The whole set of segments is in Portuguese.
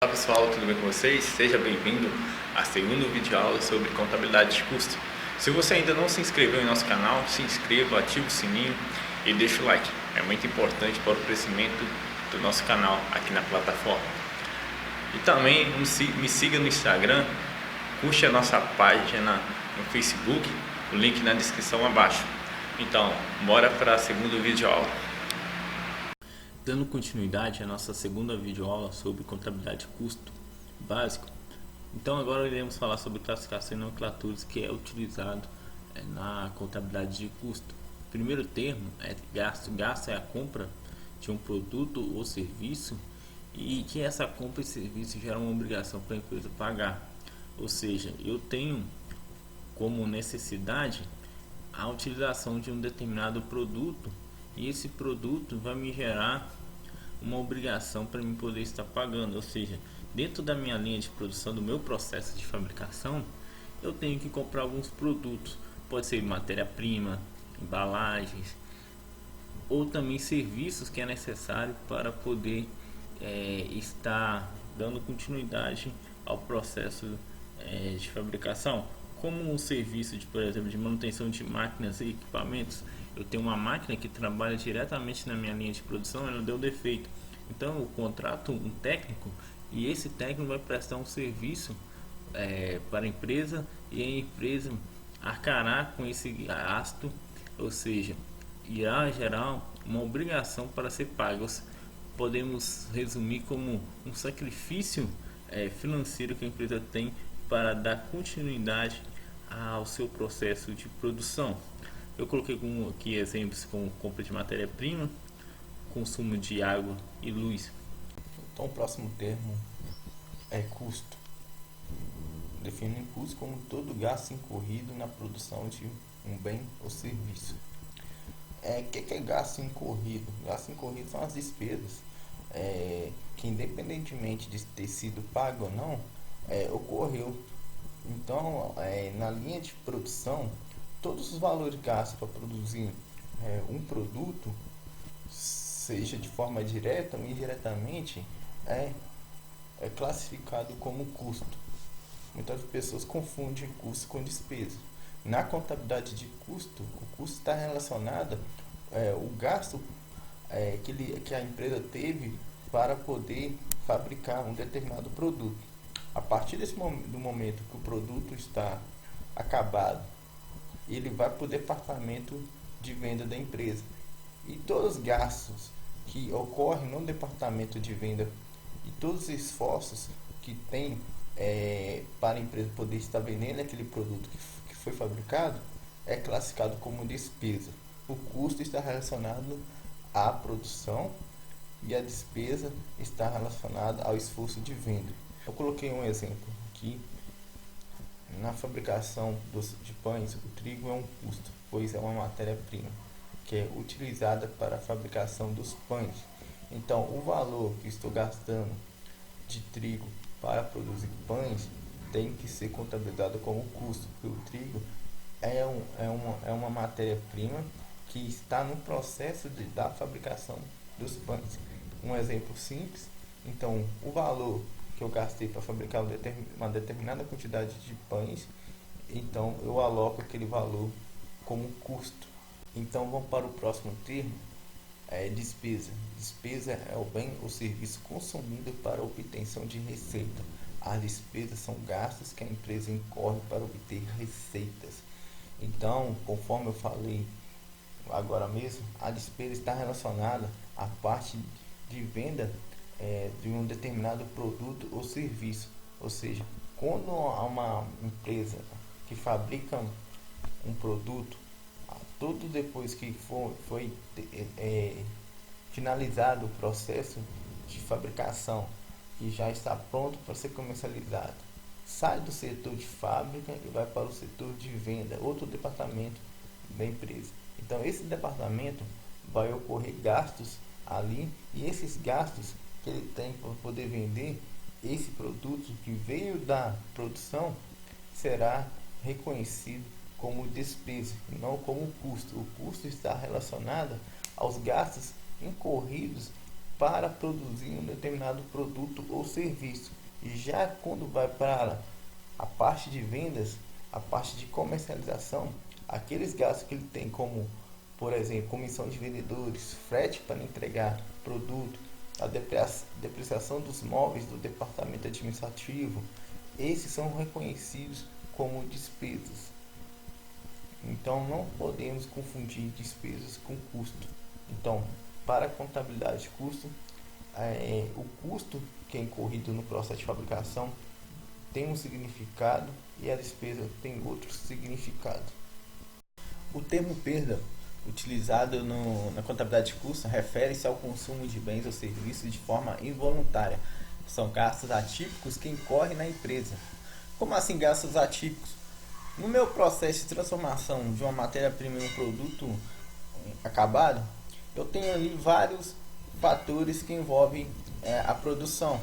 Olá pessoal, tudo bem com vocês? Seja bem-vindo à segunda videoaula sobre contabilidade de custo. Se você ainda não se inscreveu em nosso canal, se inscreva, ative o sininho e deixe o like. É muito importante para o crescimento do nosso canal aqui na plataforma. E também me siga no Instagram, curte a nossa página no Facebook, o link na descrição abaixo. Então, bora para a segunda videoaula. Dando continuidade à nossa segunda videoaula sobre contabilidade de custo básico, então agora iremos falar sobre classificação e nomenclaturas que é utilizado na contabilidade de custo. O primeiro termo é gasto. Gasto é a compra de um produto ou serviço e que essa compra e serviço gera uma obrigação para a empresa pagar. Ou seja, eu tenho como necessidade a utilização de um determinado produto e esse produto vai me gerar uma obrigação para mim poder estar pagando. Ou seja, dentro da minha linha de produção, do meu processo de fabricação, eu tenho que comprar alguns produtos. Pode ser matéria-prima, embalagens ou também serviços que é necessário para poder estar dando continuidade ao processo de fabricação, como um serviço de, por exemplo, de manutenção de máquinas e equipamentos. Eu tenho uma máquina que trabalha diretamente na minha linha de produção, ela deu defeito, então eu contrato um técnico e esse técnico vai prestar um serviço para a empresa e a empresa arcará com esse gasto, ou seja, irá gerar uma obrigação para ser pagos. Podemos resumir como um sacrifício financeiro que a empresa tem para dar continuidade ao seu processo de produção. Eu coloquei aqui exemplos como compra de matéria-prima, consumo de água e luz. Então, o próximo termo é custo. Define o custo como todo gasto incorrido na produção de um bem ou serviço. O que é gasto incorrido? Gasto incorrido são as despesas que, independentemente de ter sido pago ou não, ocorreu. Então, na linha de produção, todos os valores gastos para produzir um produto, seja de forma direta ou indiretamente, é classificado como custo. Muitas pessoas confundem custo com despesa. Na contabilidade de custo, o custo está relacionado ao gasto que a empresa teve para poder fabricar um determinado produto. A partir do momento que o produto está acabado, ele vai para o departamento de venda da empresa. E todos os gastos que ocorrem no departamento de venda e todos os esforços que tem para a empresa poder estar vendendo aquele produto que foi fabricado é classificado como despesa. O custo está relacionado à produção e a despesa está relacionada ao esforço de venda. Eu coloquei um exemplo aqui. Na fabricação de pães, o trigo é um custo, pois é uma matéria-prima que é utilizada para a fabricação dos pães. Então, o valor que estou gastando de trigo para produzir pães tem que ser contabilizado como custo, porque o trigo é uma matéria-prima que está no processo da fabricação dos pães. Um exemplo simples, então, o valor que eu gastei para fabricar uma determinada quantidade de pães, então eu aloco aquele valor como custo. Então vamos para o próximo termo, despesa. Despesa é o bem ou serviço consumido para a obtenção de receita. As despesas são gastos que a empresa incorre para obter receitas. Então, conforme eu falei agora mesmo, a despesa está relacionada à parte de venda de um determinado produto ou serviço. Ou seja, quando há uma empresa que fabrica um produto, tudo depois que foi finalizado o processo de fabricação, que já está pronto para ser comercializado, sai do setor de fábrica e vai para o setor de venda, outro departamento da empresa. Então, esse departamento vai ocorrer gastos ali, e esses gastos que ele tem para poder vender esse produto que veio da produção será reconhecido como despesa, não como custo. O custo está relacionado aos gastos incorridos para produzir um determinado produto ou serviço. E já quando vai para a parte de vendas, a parte de comercialização, aqueles gastos que ele tem, como por exemplo comissão de vendedores, frete para entregar produto, a depreciação dos móveis do departamento administrativo, esses são reconhecidos como despesas. Então não podemos confundir despesas com custo. Então, para a contabilidade de custo, o custo que é incorrido no processo de fabricação tem um significado e a despesa tem outro significado. O termo perda, utilizado na contabilidade de custo, refere-se ao consumo de bens ou serviços de forma involuntária. São gastos atípicos que incorrem na empresa. Como assim gastos atípicos? No meu processo de transformação de uma matéria-prima em um produto acabado, eu tenho ali vários fatores que envolvem a produção.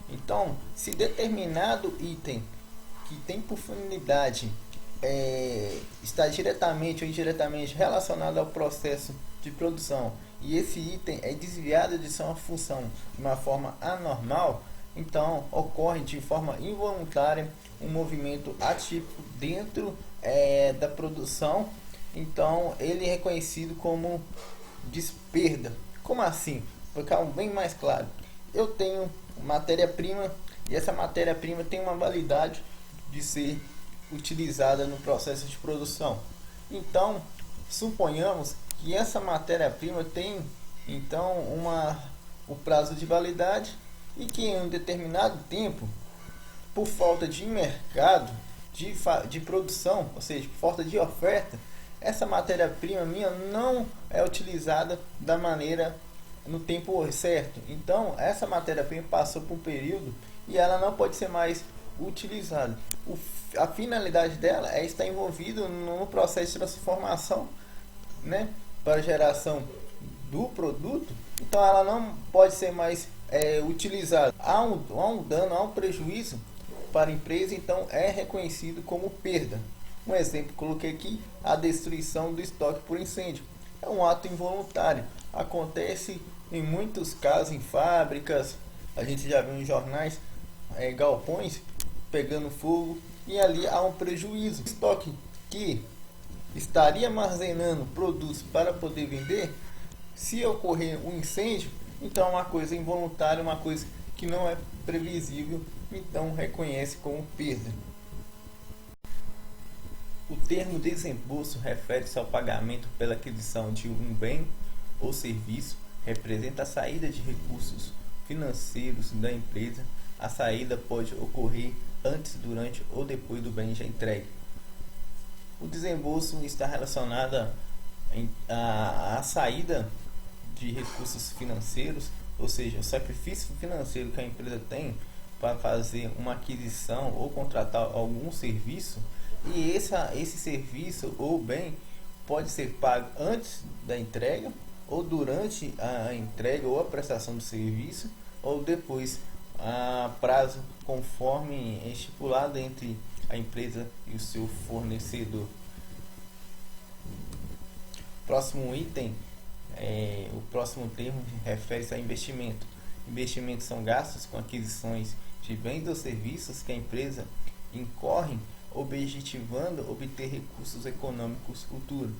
Então, se determinado item que tem por finalidade está diretamente ou indiretamente relacionado ao processo de produção e esse item é desviado de sua função de uma forma anormal, então ocorre de forma involuntária um movimento atípico dentro da produção. Então ele é reconhecido como desperda. Como assim? Para ficar bem mais claro, eu tenho matéria-prima e essa matéria-prima tem uma validade de ser utilizada no processo de produção. Então, suponhamos que essa matéria-prima tem então o prazo de validade e que em um determinado tempo, por falta de mercado, de produção, ou seja, por falta de oferta, essa matéria-prima minha não é utilizada da maneira no tempo certo. Então, essa matéria-prima passou por um período e ela não pode ser mais utilizada. A finalidade dela é estar envolvido no processo de transformação, né, para geração do produto. Então, ela não pode ser mais utilizada. Há um dano, há um prejuízo para a empresa, então é reconhecido como perda. Um exemplo que coloquei aqui, a destruição do estoque por incêndio. É um ato involuntário. Acontece em muitos casos em fábricas, a gente já viu em jornais, galpões pegando fogo e ali há um prejuízo. Estoque que estaria armazenando produtos para poder vender, se ocorrer um incêndio, então é uma coisa involuntária, uma coisa que não é previsível, então reconhece como perda. O termo desembolso refere-se ao pagamento pela aquisição de um bem ou serviço, representa a saída de recursos financeiros da empresa. A saída pode ocorrer antes, durante ou depois do bem já entregue. O desembolso está relacionado à saída de recursos financeiros, ou seja, o sacrifício financeiro que a empresa tem para fazer uma aquisição ou contratar algum serviço, e esse serviço ou bem pode ser pago antes da entrega, ou durante a entrega ou a prestação do serviço, ou depois, a prazo conforme estipulado entre a empresa e o seu fornecedor. Próximo item, o próximo termo refere-se a investimento. Investimentos são gastos com aquisições de bens ou serviços que a empresa incorre objetivando obter recursos econômicos futuros.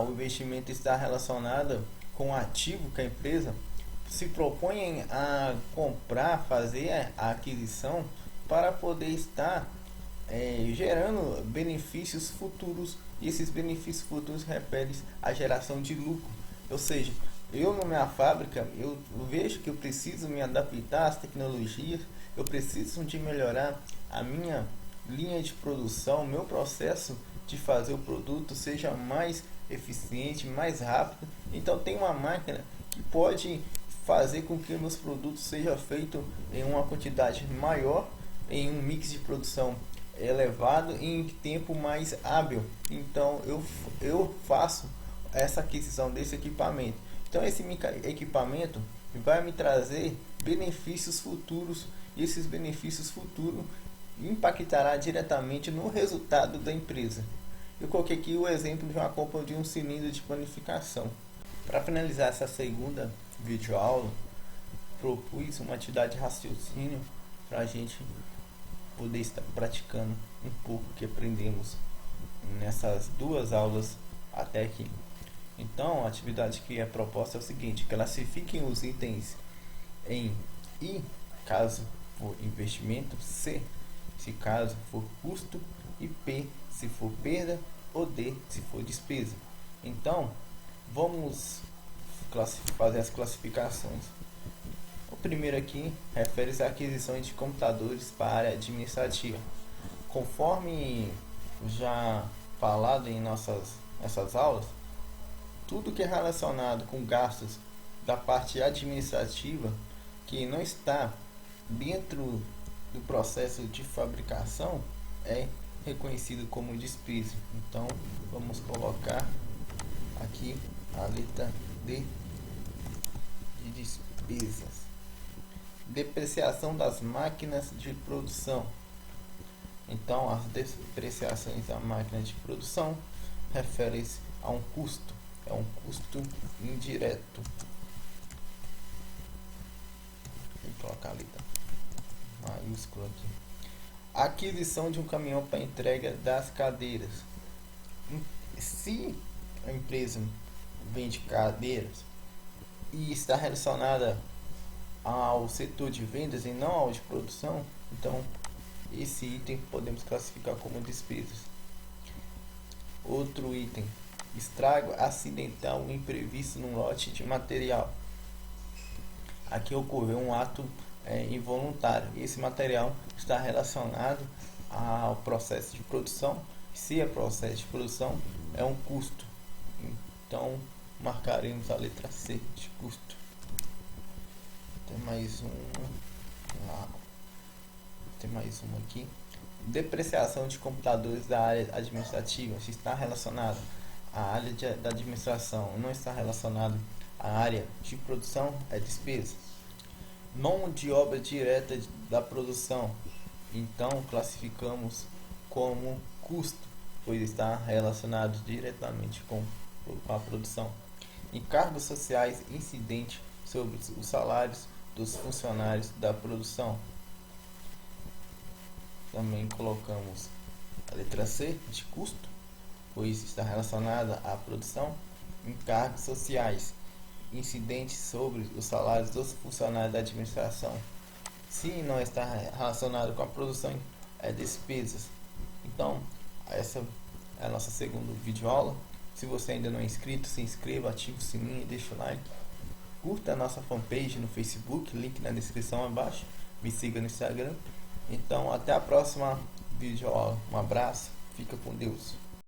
O investimento está relacionado com o ativo que a empresa se propõe a comprar, fazer a aquisição para poder estar gerando benefícios futuros, e esses benefícios futuros referem-se à geração de lucro. Ou seja, eu na minha fábrica, eu vejo que eu preciso me adaptar às tecnologias, eu preciso de melhorar a minha linha de produção, o meu processo de fazer o produto seja mais eficiente, mais rápido. Então tem uma máquina que pode fazer com que meus produtos sejam feitos em uma quantidade maior, em um mix de produção elevado e em tempo mais hábil. Então eu faço essa aquisição desse equipamento. Então esse equipamento vai me trazer benefícios futuros, e esses benefícios futuros impactará diretamente no resultado da empresa. Eu coloquei aqui o exemplo de uma compra de um cilindro de panificação. Para finalizar essa segunda videoaula, propus uma atividade de raciocínio para a gente poder estar praticando um pouco o que aprendemos nessas duas aulas até aqui. Então, a atividade que é proposta é o seguinte: classifiquem os itens em I, caso for investimento, C, se caso for custo, e P, se for perda, ou D, se for despesa. Então, vamos fazer as classificações. O primeiro aqui refere-se à aquisição de computadores para a área administrativa. Conforme já falado em nossas aulas, tudo que é relacionado com gastos da parte administrativa que não está dentro do processo de fabricação é reconhecido como despesa. Então, vamos colocar aqui a letra D de despesas. Depreciação das máquinas de produção. Então, as depreciações da máquina de produção referem-se a um custo, é um custo indireto. Vou colocar a letra maiúscula aqui. Aquisição de um caminhão para entrega das cadeiras. Se a empresa vende cadeiras e está relacionada ao setor de vendas e não ao de produção, então esse item podemos classificar como despesas. Outro item: estrago acidental ou imprevisto num lote de material. Aqui ocorreu um ato involuntário. Esse material está relacionado ao processo de produção. Se é processo de produção, é um custo. Então, marcaremos a letra C de custo. Tem mais uma aqui. Depreciação de computadores da área administrativa. Se está relacionado à área da administração, não está relacionado à área de produção, é despesa. Mão de obra direta da produção, então classificamos como custo, pois está relacionado diretamente com a produção. Encargos sociais incidentes sobre os salários dos funcionários da produção. Também colocamos a letra C de custo, pois está relacionada à produção. Encargos sociais incidentes sobre os salários dos funcionários da administração. Se não está relacionado com a produção, é despesas. Então, essa é a nossa segunda videoaula. Se você ainda não é inscrito, se inscreva, ative o sininho e deixa o like. Curta a nossa fanpage no Facebook, link na descrição abaixo. Me siga no Instagram. Então, até a próxima videoaula. Um abraço, fica com Deus.